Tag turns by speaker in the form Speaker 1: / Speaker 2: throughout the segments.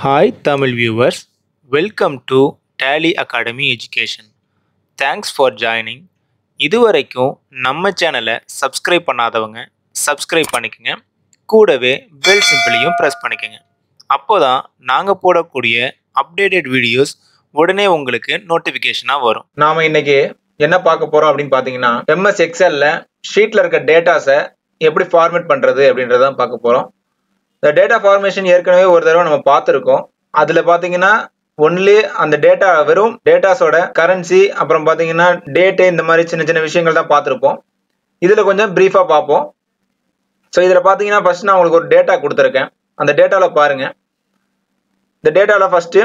Speaker 1: Hi Tamil viewers, welcome to Tally Academy Education. Thanks for joining. இதுவரைக்கும் நம்ம சேனலை subscribe பண்ணாதவங்க சப்ஸ்கிரைப் பண்ணிக்கங்க. கூடவே பெல் சிம்பிளையும் ப்ரெஸ் பண்ணிக்கங்க. அப்போதான் நாங்கள் போடக்கூடிய அப்டேட்டட் வீடியோஸ் உடனே உங்களுக்கு நோட்டிஃபிகேஷனாக வரும்.
Speaker 2: நாம இன்னைக்கு என்ன பார்க்க போறோம் அப்படின்னு பார்த்தீங்கன்னா MS எக்ஸல்ல ஷீட்ல இருக்க டேட்டாஸை எப்படி ஃபார்மேட் பண்றது அப்படின்றத பார்க்க போறோம். இந்த டேட்டா ஃபார்மேஷன் ஏற்கனவே ஒரு தடவை நம்ம பார்த்துருக்கோம். அதுல பாத்தீங்கன்னா ஒன்லி அந்த டேட்டா வெறும் டேட்டாஸோட கரன்சி அப்புறம் பாத்தீங்கன்னா டேட்டு இந்த மாதிரி சின்ன சின்ன விஷயங்கள் தான் பார்த்துருப்போம். இதுல கொஞ்சம் பிரீஃபா பார்ப்போம். ஸோ இதுல பாத்தீங்கன்னா ஃபர்ஸ்ட் நான் உங்களுக்கு ஒரு டேட்டா கொடுத்துருக்கேன். அந்த டேட்டாவில் பாருங்க. இந்த டேட்டாவில் ஃபர்ஸ்ட்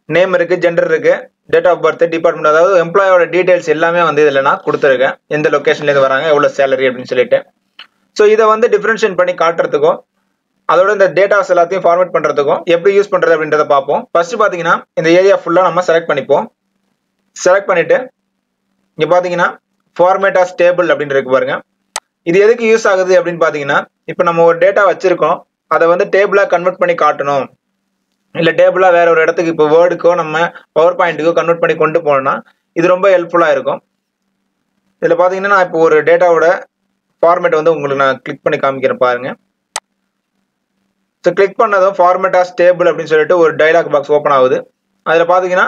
Speaker 2: நேம் இருக்கு, ஜெண்டர் இருக்கு, டேட் ஆஃப் பர்த், டிபார்ட்மெண்ட், அதாவது எம்ப்ளாயோட டீடைல்ஸ் எல்லாமே வந்து இதில் நான் கொடுத்துருக்கேன். எந்த லொக்கேஷன்லேருந்து வராங்க, எவ்வளோ சேலரி அப்படின்னு சொல்லிட்டு. ஸோ இதை வந்து டிஃபரன்ஷியேட் பண்ணி காட்டுறதுக்கும் அதோட இந்த டேட்டாஸ் எல்லாத்தையும் ஃபார்மேட் பண்றதுக்கும் எப்படி யூஸ் பண்றது அப்படின்றத பார்ப்போம். ஃபர்ஸ்ட் பாத்தீங்கன்னா இந்த ஏரியா ஃபுல்லா நம்ம செலக்ட் பண்ணிப்போம். செலக்ட் பண்ணிட்டு இங்க பாத்தீங்கன்னா ஃபார்மேட் ஆஸ் டேபிள் அப்படின்னு இருக்கு பாருங்க. இது எதுக்கு யூஸ் ஆகுது அப்படின்னு பாத்தீங்கன்னா, இப்போ நம்ம ஒரு டேட்டா வச்சிருக்கோம், அதை வந்து டேபிளா கன்வெர்ட் பண்ணி காட்டணும், இல்ல டேபிளா வேற ஒரு இடத்துக்கு இப்போ வேர்டுக்கோ நம்ம பவர் பாயிண்ட்டுக்கோ கன்வெர்ட் பண்ணி கொண்டு போனோம்னா இது ரொம்ப ஹெல்ப்ஃபுல்லா இருக்கும். இதுல பாத்தீங்கன்னா நான் இப்போ ஒரு டேட்டாவோட ஃபார்மேட் வந்து உங்களுக்கு நான் கிளிக் பண்ணி காமிக்கிறேன் பாருங்க. ஸோ கிளிக் பண்ணதும் ஃபார்மேட் ஆஸ் டேபிள் அப்படின்னு சொல்லிட்டு ஒரு டைலாக் பாக்ஸ் ஓப்பன் ஆகுது. அதில் பார்த்தீங்கன்னா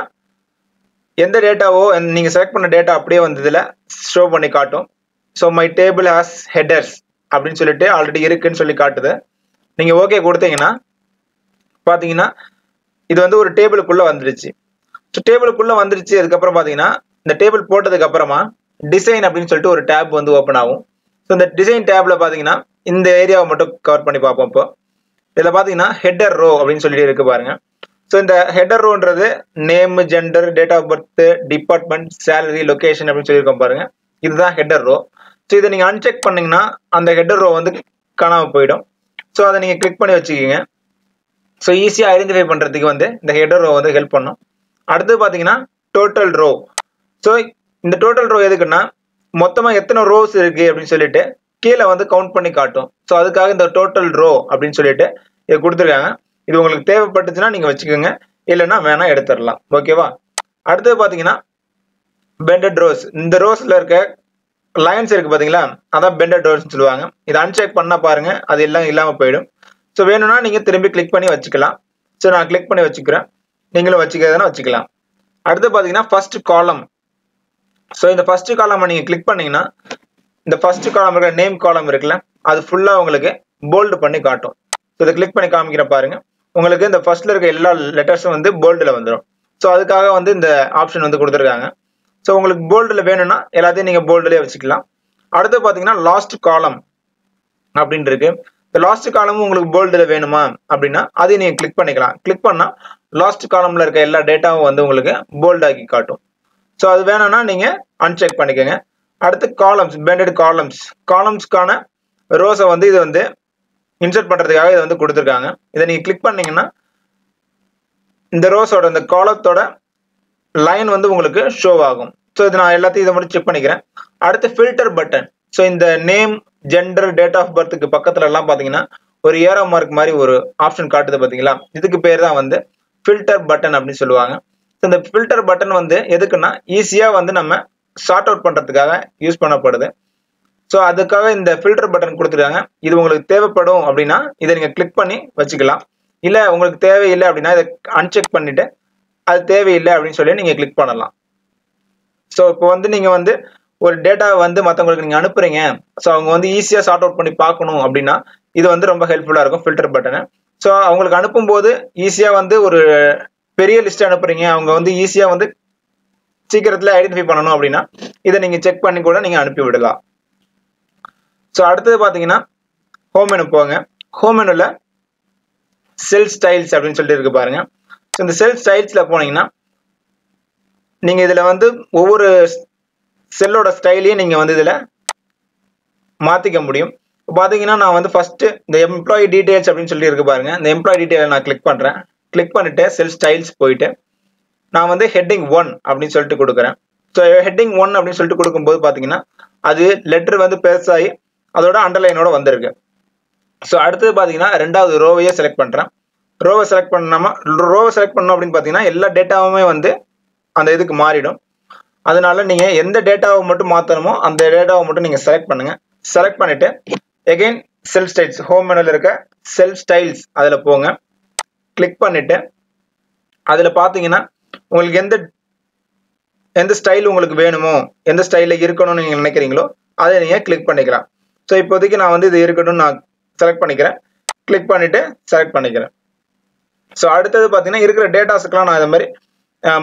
Speaker 2: எந்த டேட்டாவோ நீங்கள் செலக்ட் பண்ண டேட்டா அப்படியே வந்து இதில் ஷோ பண்ணி காட்டும். So my table has headers அப்படின்னு சொல்லிட்டு ஆல்ரெடி இருக்குன்னு சொல்லி காட்டுது. நீங்கள் ஓகே கொடுத்தீங்கன்னா பார்த்தீங்கன்னா இது வந்து ஒரு டேபிளுக்குள்ளே வந்துடுச்சு. ஸோ டேபிளுக்குள்ளே வந்துடுச்சு. அதுக்கப்புறம் பார்த்தீங்கன்னா இந்த டேபிள் போட்டதுக்கு அப்புறமா டிசைன் அப்படின்னு சொல்லிட்டு ஒரு டேப் வந்து ஓப்பன் ஆகும். ஸோ இந்த டிசைன் டேப்ல பார்த்தீங்கன்னா இந்த ஏரியாவை மட்டும் கவர் பண்ணி பார்ப்போம். இப்போ இதில் பார்த்தீங்கன்னா ஹெட்டர் ரோ அப்படின்னு சொல்லிட்டு இருக்கு பாருங்க. ஸோ இந்த ஹெட்டர் ரோன்றது name, gender, date of birth, department, salary, location அப்படின்னு சொல்லியிருக்கோம் பாருங்க. இதுதான் ஹெட்டர் ரோ. ஸோ இதை நீங்கள் அன்செக் பண்ணீங்கன்னா அந்த ஹெட்டர் ரோ வந்து காணாமல் போயிடும். ஸோ அதை நீங்கள் கிளிக் பண்ணி வச்சுக்கிங்க. ஸோ ஈஸியாக ஐடென்டிஃபை பண்ணுறதுக்கு வந்து இந்த ஹெட்டர் ரோ வந்து ஹெல்ப் பண்ணும். அடுத்து பார்த்தீங்கன்னா டோட்டல் ரோ. ஸோ இந்த டோட்டல் ரோ எதுக்குன்னா மொத்தமாக எத்தனை ரோஸ் இருக்கு அப்படின்னு சொல்லிட்டு கீழே வந்து கவுண்ட் பண்ணி காட்டும். ஸோ அதுக்காக இந்த டோட்டல் ரோ அப்படின்னு சொல்லிட்டு இதை கொடுத்துருக்காங்க. இது உங்களுக்கு தேவைப்பட்டுச்சுன்னா நீங்க வச்சுக்கோங்க, இல்லைன்னா வேணா எடுத்துடலாம். ஓகேவா? அடுத்தது பாத்தீங்கன்னா பெண்டட் ரோஸ். இந்த ரோஸ்ல இருக்க லைன்ஸ் இருக்கு பாத்தீங்களா, அதான் பெண்டட் ரோஸ் சொல்லுவாங்க. இதை அன்செக் பண்ணா பாருங்க அது எல்லாம் இல்லாம போயிடும். ஸோ வேணும்னா நீங்க திரும்பி கிளிக் பண்ணி வச்சுக்கலாம். ஸோ நான் கிளிக் பண்ணி வச்சுக்கிறேன், நீங்களும் வச்சுக்கிறதுனா வச்சுக்கலாம். அடுத்து பாத்தீங்கன்னா ஃபர்ஸ்ட் காலம். ஸோ இந்த ஃபர்ஸ்ட் காலம் நீங்க கிளிக் பண்ணீங்கன்னா இந்த ஃபர்ஸ்ட் காலம் இருக்க நேம் காலம் இருக்குல்ல, அது ஃபுல்லா உங்களுக்கு போல்டு பண்ணி காட்டும். ஸோ இதை கிளிக் பண்ணி காமிக்கிற பாருங்க, உங்களுக்கு இந்த ஃபர்ஸ்ட்ல இருக்க எல்லா லெட்டர்ஸும் வந்து போல்டுல வந்துடும். ஸோ அதுக்காக வந்து இந்த ஆப்ஷன் வந்து கொடுத்துருக்காங்க. ஸோ உங்களுக்கு போல்டுல வேணும்னா எல்லாத்தையும் நீங்க போல்டுலேயே வச்சுக்கலாம். அடுத்து பாத்தீங்கன்னா லாஸ்ட் காலம் அப்படின்னு இருக்கு. இந்த லாஸ்ட் காலமும் உங்களுக்கு போல்டுல வேணுமா அப்படின்னா அதையும் நீங்க கிளிக் பண்ணிக்கலாம். கிளிக் பண்ணா லாஸ்ட் காலம்ல இருக்க எல்லா டேட்டாவும் வந்து உங்களுக்கு போல்ட் ஆக்கி காட்டும். ஸோ அது வேணும்னா நீங்க அன்செக் பண்ணிக்கோங்க. அடுத்து காலம்ஸ், பெண்டட் காலம்ஸ். காலம்ஸ்க்கான ரோஸை வந்து இது வந்து இன்சர்ட் பண்றதுக்காக இதை வந்து கொடுத்துருக்காங்க. இதை நீங்க கிளிக் பண்ணீங்கன்னா இந்த ரோஸோட இந்த காலத்தோட லைன் வந்து உங்களுக்கு ஷோ ஆகும். ஸோ இது நான் எல்லாத்தையும் இதை மட்டும் செக் பண்ணிக்கிறேன். அடுத்து ஃபில்டர் பட்டன். ஸோ இந்த நேம், ஜெண்டர், டேட் ஆஃப் பர்த்துக்கு பக்கத்துல எல்லாம் பாத்தீங்கன்னா ஒரு ஏரோ மார்க் மாதிரி ஒரு ஆப்ஷன் காட்டுது பாத்தீங்களா, இதுக்கு பேர் தான் வந்து ஃபில்டர் பட்டன் அப்படின்னு சொல்லுவாங்க. இந்த ஃபில்டர் பட்டன் வந்து எதுக்குன்னா ஈஸியா வந்து நம்ம ஷார்ட் அவுட் பண்றதுக்காக யூஸ் பண்ணப்படுது. ஸோ அதுக்காக இந்த ஃபில்டர் பட்டன் கொடுத்துருக்காங்க. இது உங்களுக்கு தேவைப்படும் அப்படின்னா இதை நீங்க கிளிக் பண்ணி வச்சுக்கலாம். இல்ல உங்களுக்கு தேவையில்லை அப்படின்னா இதை அன்செக் பண்ணிட்டு அது தேவையில்லை அப்படின்னு சொல்லி நீங்க கிளிக் பண்ணலாம். ஸோ இப்போ வந்து நீங்க வந்து ஒரு டேட்டா வந்து மற்றவங்களுக்கு நீங்க அனுப்புறீங்க, ஸோ அவங்க வந்து ஈஸியா ஷார்ட் அவுட் பண்ணி பார்க்கணும் அப்படின்னா இது வந்து ரொம்ப ஹெல்ப்ஃபுல்லா இருக்கும் ஃபில்டர் பட்டனை. ஸோ அவங்களுக்கு அனுப்பும் போது ஈஸியா வந்து ஒரு பெரிய லிஸ்ட் அனுப்புறீங்க, அவங்க வந்து ஈஸியா வந்து சீக்கிரத்துல ஐடென்டிஃபை பண்ணணும் அப்படின்னா இதை நீங்க செக் பண்ணி கூட நீங்க அனுப்பி விடலாம். ஸோ அடுத்தது பாத்தீங்கன்னா ஹோம் மெனு போங்க. ஹோம் மெனுல செல் ஸ்டைல்ஸ் அப்படின்னு சொல்லிட்டு இருக்கு பாருங்க. ஸோ இந்த செல் ஸ்டைல்ஸ்ல போனீங்கன்னா நீங்க இதுல வந்து ஒவ்வொரு செல்லோட ஸ்டைலையும் நீங்க வந்து இதுல மாத்திக்க முடியும். பாத்தீங்கன்னா நான் வந்து ஃபர்ஸ்ட் இந்த எம்ப்ளாயி டீடைல்ஸ் அப்படின்னு சொல்லி இருக்கு பாருங்க, இந்த எம்ப்ளாயி டீடைல் நான் கிளிக் பண்றேன். கிளிக் பண்ணிட்டு செல் ஸ்டைல்ஸ் போயிட்டு நான் வந்து ஹெட்டிங் 1 அப்படின்னு சொல்லிட்டு கொடுக்குறேன். ஸோ ஹெட்டிங் 1 அப்படின்னு சொல்லிட்டு கொடுக்கும்போது பாத்தீங்கன்னா அது லெட்டர் வந்து பெருசாகி அதோட அண்டர்லைனோட வந்திருக்கு. ஸோ அடுத்தது பாத்தீங்கன்னா ரெண்டாவது ரோவையே செலக்ட் பண்றேன். ரோவை செலக்ட் பண்ணாம ரோவை செலக்ட் பண்ணோம் அப்படின்னு பார்த்தீங்கன்னா எல்லா டேட்டாவுமே வந்து அந்த இதுக்கு மாறிடும். அதனால நீங்க எந்த டேட்டாவை மட்டும் மாத்தணுமோ அந்த டேட்டாவை மட்டும் நீங்க செலக்ட் பண்ணுங்க. செலக்ட் பண்ணிட்டு அகைன் செல் ஸ்டைல்ஸ் ஹோம் மெனுல இருக்க செல் ஸ்டைல்ஸ் அதுல போங்க. கிளிக் பண்ணிட்டு அதுல பாத்தீங்கன்னா உங்களுக்கு எந்த ஸ்டைல் உங்களுக்கு வேணுமோ, எந்த ஸ்டைல்ல இருக்கணும்னு நீங்க நினைக்கிறீங்களோ அதை நீங்க கிளிக் பண்ணிக்கலாம். ஸோ இப்போதைக்கு நான் வந்து இது இருக்கணும்னு நான் செலக்ட் பண்ணிக்கிறேன். கிளிக் பண்ணிட்டு செலக்ட் பண்ணிக்கிறேன். ஸோ அடுத்தது பார்த்தீங்கன்னா இருக்கிற டேட்டாஸுக்கெல்லாம் நான் இது மாதிரி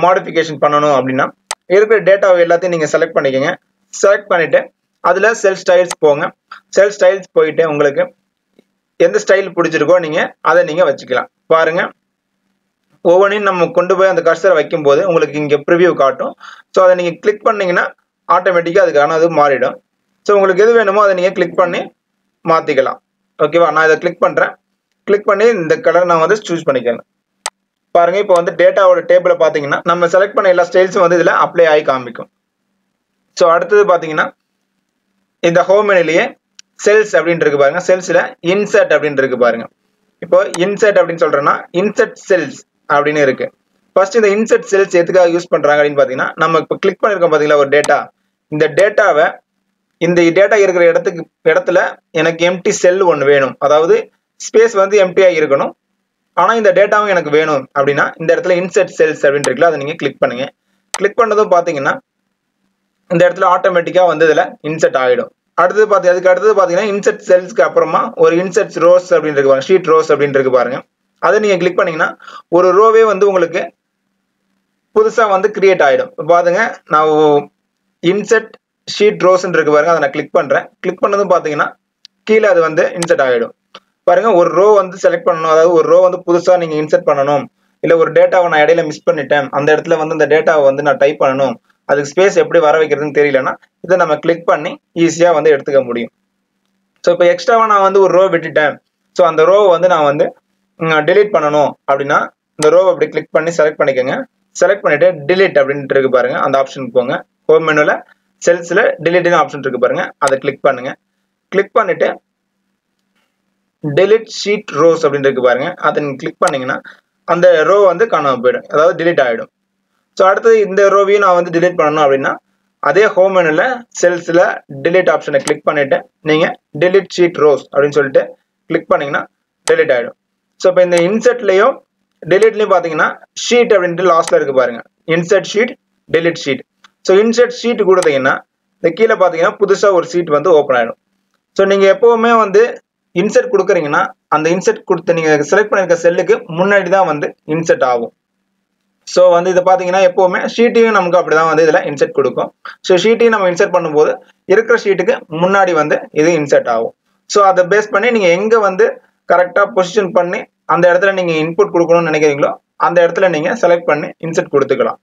Speaker 2: மாடிஃபிகேஷன் பண்ணணும் அப்படின்னா இருக்கிற டேட்டாவை எல்லாத்தையும் நீங்க செலக்ட் பண்ணிக்கோங்க. செலக்ட் பண்ணிட்டு அதுல செல் ஸ்டைல்ஸ் போங்க. செல் ஸ்டைல்ஸ் போயிட்டு உங்களுக்கு எந்த ஸ்டைல் பிடிச்சிருக்கோ நீங்க அதை நீங்க வச்சுக்கலாம். பாருங்க ஒவ்வொன்றையும் நம்ம கொண்டு போய் அந்த கர்சரை வைக்கும் போது உங்களுக்கு இங்க ப்ரிவியூ காட்டும். ஸோ அதை நீங்க கிளிக் பண்ணீங்கன்னா ஆட்டோமேட்டிக்கா அதுக்கான அது மாறிடும். ஸோ உங்களுக்கு எது வேணுமோ அதை நீங்க கிளிக் பண்ணி மாத்திக்கலாம். ஓகேவா? நான் இதை கிளிக் பண்றேன். கிளிக் பண்ணி இந்த கலர் நான் வந்து சூஸ் பண்ணிக்கிறேன். பாருங்க இப்போ வந்து டேட்டாவோட டேபிள பாத்தீங்கன்னா நம்ம செலக்ட் பண்ண எல்லா ஸ்டைல்ஸும் வந்து இதுல அப்ளை ஆகி காமிக்கும். ஸோ அடுத்தது பாத்தீங்கன்னா இந்த ஹோம் மெனுலயே செல்ஸ் அப்படின்னு இருக்கு பாருங்க. செல்ஸ்ல இன்சர்ட் அப்படின்னு இருக்கு பாருங்க. இப்போ இன்சர்ட் அப்படின்னு சொல்றேன்னா இன்சர்ட் செல்ஸ் அப்படின்னு இருக்கு. ஃபர்ஸ்ட் இந்த இன்சர்ட் செல்ஸ் எதுக்காக யூஸ் பண்றாங்க அப்படின்னு பாத்தீங்கன்னா நம்ம இப்போ கிளிக் பண்ணிருக்கோம் பாத்தீங்களா ஒரு டேட்டா. இந்த டேட்டாவை இந்த டேட்டா இருக்கிற இடத்துல எனக்கு எம்டி செல் ஒன்று வேணும். அதாவது ஸ்பேஸ் வந்து எம்டியா இருக்கணும். ஆனா இந்த டேட்டாவும் எனக்கு வேணும் அப்படின்னா இந்த இடத்துல இன்சர்ட் செல்ஸ் அப்படின்னு இருக்குல்ல அதை நீங்க கிளிக் பண்ணுங்க. கிளிக் பண்ணதும் பாத்தீங்கன்னா இந்த இடத்துல ஆட்டோமேட்டிக்கா வந்து இதுல இன்சர்ட் ஆயிடும். அதுக்கு அடுத்தது பாத்தீங்கன்னா இன்சர்ட் செல்ஸ்க்கு அப்புறமா ஒரு இன்சர்ட் ரோஸ் அப்படின்னு இருக்கு பாருங்க. ஷீட் ரோஸ் அப்படின்னு இருக்கு பாருங்க. அதை நீங்க கிளிக் பண்ணீங்கன்னா ஒரு ரோவே வந்து உங்களுக்கு புதுசா வந்து கிரியேட் ஆயிடும். பாருங்க நான் இன்சர்ட் ஷீட் ரோஸ் இருக்கு பாருங்க. அதை நான் கிளிக் பண்றேன். கிளிக் பண்ணதும் பாத்தீங்கன்னா கீழே அது வந்து இன்சர்ட் ஆயிடும். பாருங்க ஒரு ரோ வந்து செலக்ட் பண்ணணும். அதாவது ஒரு ரோ வந்து புதுசா நீங்க இன்சர்ட் பண்ணணும். இல்ல ஒரு டேட்டாவை நான் இடையில மிஸ் பண்ணிட்டேன், அந்த இடத்துல வந்து அந்த டேட்டாவை வந்து நான் டைப் பண்ணணும், அதுக்கு ஸ்பேஸ் எப்படி வர வைக்கிறதுன்னு தெரியலன்னா இதை நம்ம கிளிக் பண்ணி ஈஸியா வந்து எடுத்துக்க முடியும். ஸோ இப்போ எக்ஸ்ட்ராவா நான் வந்து ஒரு ரோ விட்டுட்டேன். ஸோ அந்த ரோவை வந்து நான் வந்து டெலீட் பண்ணணும் அப்படின்னா இந்த ரோவை அப்படி கிளிக் பண்ணி செலக்ட் பண்ணிக்கோங்க. செலக்ட் பண்ணிட்டு டிலீட் அப்படின்ட்டு இருக்கு பாருங்க. அந்த ஆப்ஷனுக்கு போங்க. ஹோம் மெனுல செல்ஸ்ல டிலீட்னு ஆப்ஷன் இருக்கு பாருங்க. அதை கிளிக் பண்ணுங்க. கிளிக் பண்ணிட்டு delete sheet rows அப்படின்னு இருக்கு பாருங்க. அதை நீங்க கிளிக் பண்ணீங்கன்னா அந்த ரோ வந்து காணாம போயிடும். அதாவது delete ஆயிடும். ஸோ அடுத்தது இந்த ரோவையும் நான் வந்து delete பண்ணணும் அப்படின்னா அதே ஹோம் மெனுல செல்ஸ்ல delete ஆப்ஷனை கிளிக் பண்ணிட்டு நீங்க delete sheet rows அப்படின்னு சொல்லிட்டு கிளிக் பண்ணீங்கன்னா delete ஆயிடும். ஸோ இப்போ இந்த இன்சர்ட்லயும் டெலிட்லயும் பாத்தீங்கன்னா ஷீட் அப்படின்ட்டு லாஸ்ட்ல இருக்கு பாருங்க. Insert sheet delete sheet. So insert sheet கொடுத்தீங்கன்னா இந்த கீழே பாத்தீங்கன்னா புதுசா ஒரு ஷீட் வந்து ஓப்பன் ஆயிடும். ஸோ நீங்க எப்பவுமே வந்து இன்சர்ட் கொடுக்குறீங்கன்னா அந்த இன்சர்ட் கொடுத்து நீங்க செலக்ட் பண்ணிருக்க செல்லுக்கு முன்னாடி தான் வந்து இன்சர்ட் ஆகும். ஸோ வந்து இதை பாத்தீங்கன்னா எப்பவுமே ஷீட்டையும் நமக்கு அப்படிதான் வந்து இதுல இன்சர்ட் கொடுக்கும். ஸோ ஷீட்டையும் நம்ம இன்சர்ட் பண்ணும்போது இருக்கிற ஷீட்டுக்கு முன்னாடி வந்து இது இன்சர்ட் ஆகும். ஸோ அதை பேஸ் பண்ணி நீங்க எங்க வந்து கரெக்டா பொசிஷன் பண்ணி அந்த இடத்துல நீங்க இன்புட் கொடுக்கணும்னு நினைக்கிறீங்களோ அந்த இடத்துல நீங்க செலக்ட் பண்ணி இன்சர்ட் கொடுத்துக்கலாம்.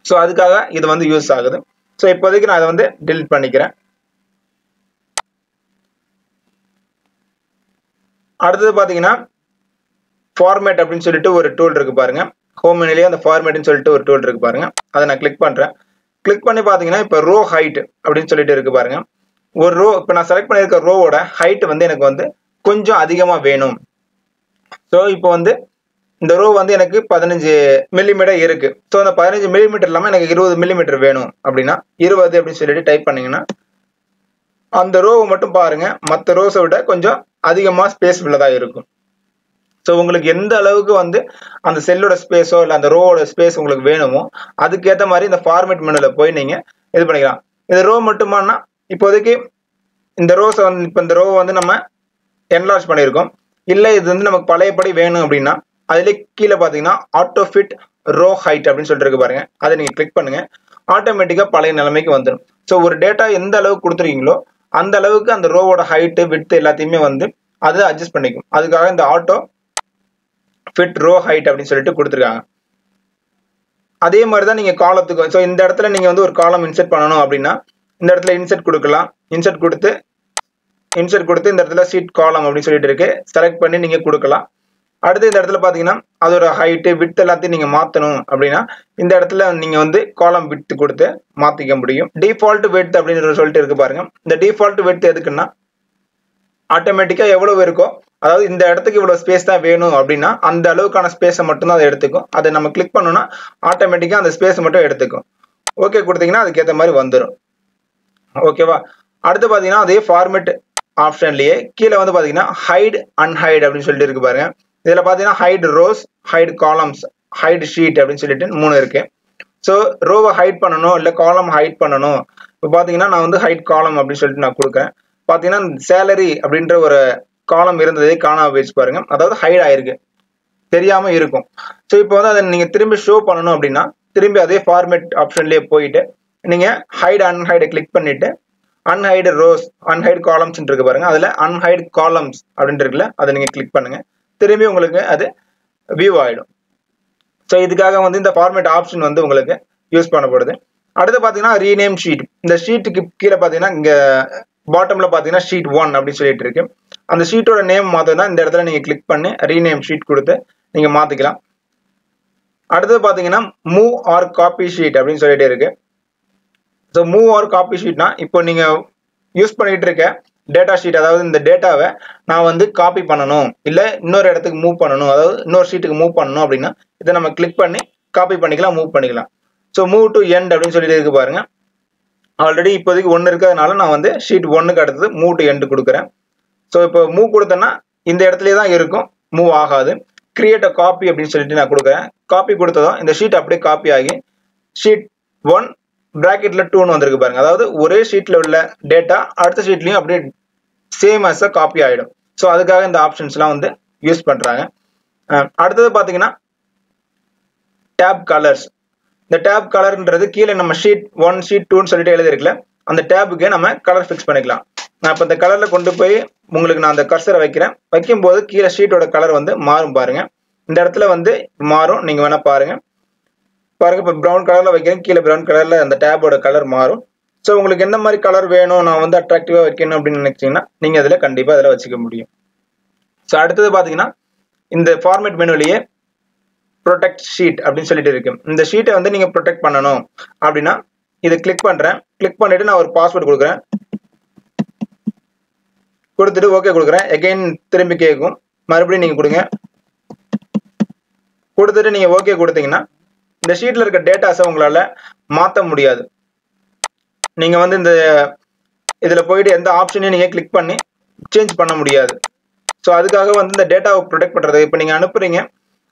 Speaker 2: ஸோ அதுக்காக இது வந்து யூஸ் ஆகுது. ஸோ இப்போதைக்கு நான் அதை வந்து delete பண்ணிக்கிறேன். அடுத்தது பாத்தீங்கன்னா ஃபார்மேட் அப்படின்னு சொல்லிட்டு ஒரு டூல் இருக்கு பாருங்க. ஹோம் மெனுலயே அந்த ஃபார்மேட்னு சொல்லிட்டு ஒரு டூல் இருக்கு பாருங்க. அதை நான் கிளிக் பண்றேன். கிளிக் பண்ணி பாத்தீங்கன்னா இப்போ ரோ ஹைட் அப்படின்னு சொல்லிட்டு இருக்கு பாருங்க. ஒரு ரோ இப்போ நான் செலக்ட் பண்ணிருக்க ரோவோட ஹைட் வந்து எனக்கு வந்து கொஞ்சம் அதிகமா வேணும். ஸோ இப்போ வந்து இந்த ரோ வந்து எனக்கு 15 மில்லிமீட்டர் இருக்கு. ஸோ அந்த 15 மில்லிமீட்டர் இல்லாம எனக்கு 20 மில்லிமீட்டர் வேணும் அப்படின்னா 20 அப்படின்னு சொல்லிட்டு டைப் பண்ணீங்கன்னா அந்த ரோவை மட்டும் பாருங்க மற்ற ரோஸை விட கொஞ்சம் அதிகமா ஸ்பேஸ் உள்ளதா இருக்கும். ஸோ உங்களுக்கு எந்த அளவுக்கு வந்து அந்த செல்லோட ஸ்பேஸோ இல்லை அந்த ரோவோட ஸ்பேஸ் உங்களுக்கு வேணுமோ அதுக்கேற்ற மாதிரி இந்த ஃபார்மேட் மெனுல போய் நீங்க இது பண்ணிக்கலாம். இந்த ரோ மட்டுமானா இப்போதைக்கு இந்த ரோஸை வந்து இப்போ இந்த ரோவை வந்து நம்ம என்லார்ஜ் பண்ணியிருக்கோம். இல்லை இது வந்து நமக்கு பழையபடி வேணும் அப்படின்னா அதுல கீழே பாத்தீங்கன்னா ஆட்டோ ஃபிட் ரோ ஹைட் அப்படின்னு சொல்லிட்டு இருக்கு பாருங்க. அதை நீங்க கிளிக் பண்ணுங்க. ஆட்டோமேட்டிக்கா பழைய நிலைமைக்கு வந்துடும். ஸோ ஒரு டேட்டா எந்த அளவுக்கு கொடுத்துருக்கீங்களோ அந்த அளவுக்கு அந்த ரோவோட ஹைட்டு விட்த் எல்லாத்தையுமே வந்து அது அட்ஜஸ்ட் பண்ணிக்கும். அதுக்காக இந்த ஆட்டோ ஃபிட் ரோ ஹைட் அப்படின்னு சொல்லிட்டு கொடுத்துருக்காங்க. அதே மாதிரிதான் நீங்க காலத்துக்கு ஸோ இந்த இடத்துல நீங்க வந்து ஒரு காலம் இன்சர்ட் பண்ணணும் அப்படின்னா இந்த இடத்துல இன்சர்ட் கொடுக்கலாம். இன்சர்ட் கொடுத்து இந்த இடத்துல சீட் காலம் அப்படின்னு சொல்லிட்டு இருக்கு. செலக்ட் பண்ணி நீங்க கொடுக்கலாம். அடுத்து இந்த இடத்துல பாத்தீங்கன்னா அதோட ஹைட்டு விட்த் எல்லாத்தையும் நீங்க மாத்தணும் அப்படின்னா இந்த இடத்துல நீங்க வந்து காலம் விட்த் கொடுத்து மாத்திக்க முடியும். டிஃபால்ட் விட்த் அப்படின்னு சொல்லிட்டு இருக்கு பாருங்க. இந்த டிஃபால்ட் விட்த் எதுக்குன்னா ஆட்டோமேட்டிக்கா எவ்வளவு இருக்கோ அதாவது இந்த இடத்துக்கு இவ்வளவு ஸ்பேஸ் தான் வேணும் அப்படின்னா அந்த அளவுக்கான ஸ்பேஸை மட்டும் தான் அதை எடுத்துக்கும். அதை நம்ம கிளிக் பண்ணோம்னா ஆட்டோமேட்டிக்கா அந்த ஸ்பேஸ் மட்டும் எடுத்துக்கும். ஓகே கொடுத்தீங்கன்னா அதுக்கேற்ற மாதிரி வந்துடும். ஓகேவா? அடுத்து பாத்தீங்கன்னா அதே ஃபார்மேட் ஆப்ஷன்லயே கீழே வந்து பாத்தீங்கன்னா ஹைட் அன்ஹைட் அப்படின்னு சொல்லிட்டு இருக்கு பாருங்க. இதுல பாத்தீங்கன்னா hide rows, hide columns, hide sheet அப்படின்னு சொல்லிட்டு 3 இருக்கு. ஸோ ரோவை ஹைட் பண்ணணும் இல்லை காலம் ஹைட் பண்ணணும். இப்போ பார்த்தீங்கன்னா நான் வந்து ஹைட் காலம் அப்படின்னு சொல்லிட்டு நான் கொடுக்குறேன். பார்த்தீங்கன்னா சேலரி அப்படின்ற ஒரு காலம் இருந்ததே காணாம போயிடுச்சு பாருங்க. அதாவது ஹைட் ஆயிருக்கு, தெரியாம இருக்கும். ஸோ இப்போ வந்து அதை நீங்க திரும்பி ஷோ பண்ணணும் அப்படின்னா திரும்பி அதே ஃபார்மேட் ஆப்ஷன்லயே போயிட்டு நீங்க ஹைட் அன்ஹைடை கிளிக் பண்ணிட்டு அன்ஹைடு ரோஸ் அன்ஹைட் காலம்ஸ் இருக்கு பாருங்க. அதுல அன்ஹைட் காலம்ஸ் அப்படின்னு இருக்குல்ல, அதை நீங்க கிளிக் பண்ணுங்க. திரும்பி உங்களுக்கு அது வியூ ஆயிடும். ஸோ இதுக்காக வந்து இந்த ஃபார்மேட் ஆப்ஷன் வந்து உங்களுக்கு யூஸ் பண்ணப்படுது. அடுத்து பார்த்தீங்கன்னா ரீநேம் ஷீட். இந்த ஷீட்டுக்கு கீழே பார்த்தீங்கன்னா இங்கே பாட்டம்ல பார்த்தீங்கன்னா ஷீட் 1 அப்படின்னு சொல்லிட்டு இருக்கு. அந்த ஷீட்டோட நேம் மாற்றணும்னா இந்த இடத்துல நீங்கள் கிளிக் பண்ணி ரீநேம் ஷீட் கொடுத்து நீங்கள் மாற்றிக்கலாம். அடுத்தது பார்த்தீங்கன்னா மூவ் ஆர் காப்பி ஷீட் அப்படின்னு சொல்லிட்டு இருக்கு. ஸோ மூவ் ஆர் காப்பி ஷீட்னா இப்போ நீங்கள் யூஸ் பண்ணிட்டு இருக்க டேட்டா ஷீட், அதாவது இந்த டேட்டாவை நான் வந்து காப்பி பண்ணணும் இல்லை இன்னொரு இடத்துக்கு மூவ் பண்ணணும், அதாவது இன்னொரு ஷீட்டுக்கு மூவ் பண்ணணும் அப்படின்னா இதை நம்ம கிளிக் பண்ணி காப்பி பண்ணிக்கலாம், மூவ் பண்ணிக்கலாம். ஸோ மூவ் டு எண்ட் அப்படின்னு சொல்லிட்டு இருக்கு பாருங்க. ஆல்ரெடி இப்போதைக்கு 1 இருக்கிறதுனால நான் வந்து ஷீட் 1க்கு அடுத்தது மூவ் டு எண்ட் கொடுக்குறேன். ஸோ இப்போ மூவ் கொடுத்தேன்னா இந்த இடத்துலயே தான் இருக்கும், மூவ் ஆகாது. கிரியேட் அ காப்பி அப்படின்னு சொல்லிட்டு நான் கொடுக்குறேன். காப்பி கொடுத்ததும் இந்த ஷீட் அப்படியே காப்பி ஆகி ஷீட் 1 பிராக்கெட்ல 2ன்னு வந்திருக்கு பாருங்க. அதாவது ஒரே ஷீட்ல உள்ள டேட்டா அடுத்த ஷீட்லயும் அப்படியே சேம் அஸ் அ காப்பி ஆயிடும். ஸோ அதுக்காக இந்த ஆப்ஷன்ஸ்லாம் வந்து யூஸ் பண்றாங்க. அடுத்தது பாத்தீங்கன்னா டேப் கலர்ஸ். இந்த டேப் கலர்ன்றது கீழே நம்ம ஷீட் 1 ஷீட் 2ன்னு சொல்லிட்டு எழுதிருக்கல, அந்த டேபுக்கு நம்ம கலர் ஃபிக்ஸ் பண்ணிக்கலாம். நான் இப்போ இந்த கலர்ல கொண்டு போய் உங்களுக்கு நான் அந்த கர்சரை வைக்கிறேன். வைக்கும்போது கீழே ஷீட்டோட கலர் வந்து மாறும் பாருங்க. இந்த இடத்துல வந்து மாறும், நீங்க வேணா பாருங்க. பாருங்க இப்போ ப்ரௌன் கலர்ல வைக்கிறேன், கீழே ப்ரௌன் கலர்ல அந்த டேபோட கலர் மாறும். ஸோ உங்களுக்கு எந்த மாதிரி கலர் வேணும், நான் வந்து அட்ராக்டிவா வைக்கணும் அப்படின்னு நினைச்சீங்கன்னா நீங்க அதில் கண்டிப்பா அதில் வச்சுக்க முடியும். ஸோ அடுத்தது பாத்தீங்கன்னா இந்த ஃபார்மேட் மெனுலயே ப்ரொடெக்ட் ஷீட் அப்படின்னு சொல்லிட்டு இருக்கு. இந்த ஷீட்டை வந்து நீங்க ப்ரொடெக்ட் பண்ணணும் அப்படின்னா இதை கிளிக் பண்றேன். கிளிக் பண்ணிட்டு நான் ஒரு பாஸ்வேர்டு கொடுக்குறேன். கொடுத்துட்டு ஓகே கொடுக்குறேன். எகைன் திரும்பி கேட்கும், மறுபடியும் நீங்க கொடுங்க. கொடுத்துட்டு நீங்க ஓகே கொடுத்தீங்கன்னா இந்த ஷீட்ல இருக்க டேட்டாஸை உங்களால மாற்ற முடியாது. நீங்க வந்து இந்த இதுல போயிட்டு எந்த ஆப்ஷனையும் நீங்க கிளிக் பண்ணி சேஞ்ச் பண்ண முடியாது. ஸோ அதுக்காக வந்து இந்த டேட்டாவை ப்ரொடெக்ட் பண்றது, இப்போ நீங்க அனுப்புறீங்க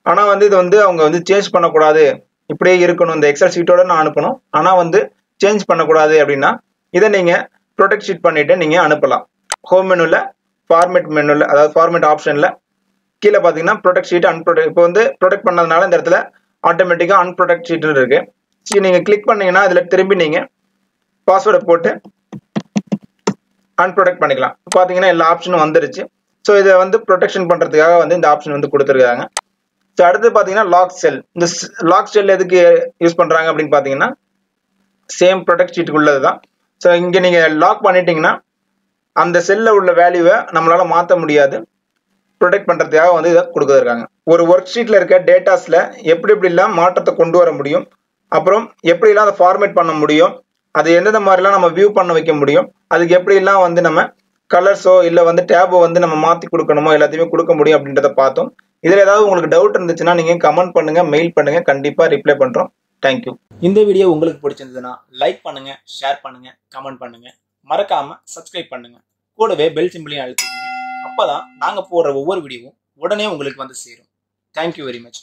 Speaker 2: ஆனா வந்து இது வந்து அவங்க வந்து சேஞ்ச் பண்ணக்கூடாது, இப்படியே இருக்கணும், இந்த எக்ஸல் ஷீட்டோட நான் அனுப்பணும் ஆனா வந்து சேஞ்ச் பண்ணக்கூடாது அப்படின்னா இதை நீங்க ப்ரொடெக்ட் ஷீட் பண்ணிட்டு நீங்க அனுப்பலாம். ஹோம் மெனுல ஃபார்மேட் மெனுல, அதாவது ஃபார்மேட் ஆப்ஷன்ல கீழே பாத்தீங்கன்னா ப்ரொடெக்ட் ஷீட் அன்ப்ரொடெக்ட், இப்போ வந்து ப்ரொடெக்ட் பண்ணதுனால இந்த இடத்துல ஆட்டோமேட்டிக்கா அன்ப்ரொடெக்ட் ஷீட்னு இருக்கு. சரி நீங்க கிளிக் பண்ணீங்கன்னா இதுல திரும்பி நீங்க பாஸ்வேர்டை போட்டு அன்ப்ரொடெக்ட் பண்ணிக்கலாம். பாத்தீங்கன்னா எல்லா ஆப்ஷனும் வந்துருச்சு. ஸோ இதை வந்து ப்ரொடெக்ஷன் பண்றதுக்காக வந்து இந்த ஆப்ஷன் வந்து கொடுத்துருக்காங்க. ஸோ அடுத்து பாத்தீங்கன்னா லாக் செல். இந்த லாக் செல் எதுக்கு யூஸ் பண்றாங்க அப்படின்னு பாத்தீங்கன்னா சேம் ப்ரொடெக்ட் ஷீட்டுக்கு உள்ளதுதான். ஸோ இங்க நீங்க லாக் பண்ணிட்டீங்கன்னா அந்த செல்ல உள்ள வேல்யூவை நம்மளால மாற்ற முடியாது. ப்ரொடெக்ட் பண்றதுக்காக வந்து இதை கொடுத்துருக்காங்க. ஒரு ஒர்க் ஷீட்ல இருக்க டேட்டாஸ்ல எப்படி எப்படிலாம் மாற்றத்தை கொண்டு வர முடியும், அப்புறம் எப்படிலாம் அதை ஃபார்மேட் பண்ண முடியும், அது எந்தெந்த மாதிரிலாம் நம்ம வியூ பண்ண வைக்க முடியும், அதுக்கு எப்படிலாம் வந்து நம்ம கலர்ஸோ இல்லை வந்து டேபோ வந்து நம்ம மாற்றி கொடுக்கணுமோ எல்லாத்தையுமே கொடுக்க முடியும் அப்படின்றத பார்த்தோம். இதில் ஏதாவது உங்களுக்கு டவுட் இருந்துச்சுன்னா நீங்கள் கமெண்ட் பண்ணுங்க, மெயில் பண்ணுங்க, கண்டிப்பாக ரிப்ளை பண்ணுறோம். தேங்க்யூ.
Speaker 1: இந்த வீடியோ உங்களுக்கு பிடிச்சிருந்ததுன்னா லைக் பண்ணுங்க, ஷேர் பண்ணுங்க, கமெண்ட் பண்ணுங்க, மறக்காம சப்ஸ்கிரைப் பண்ணுங்க, கூடவே பெல் சிம்பிளையும் அழுத்திக்கங்க. அப்பதான் நாங்கள் போடுற ஒவ்வொரு வீடியோவும் உடனே உங்களுக்கு வந்து சேரும். Thank you very much.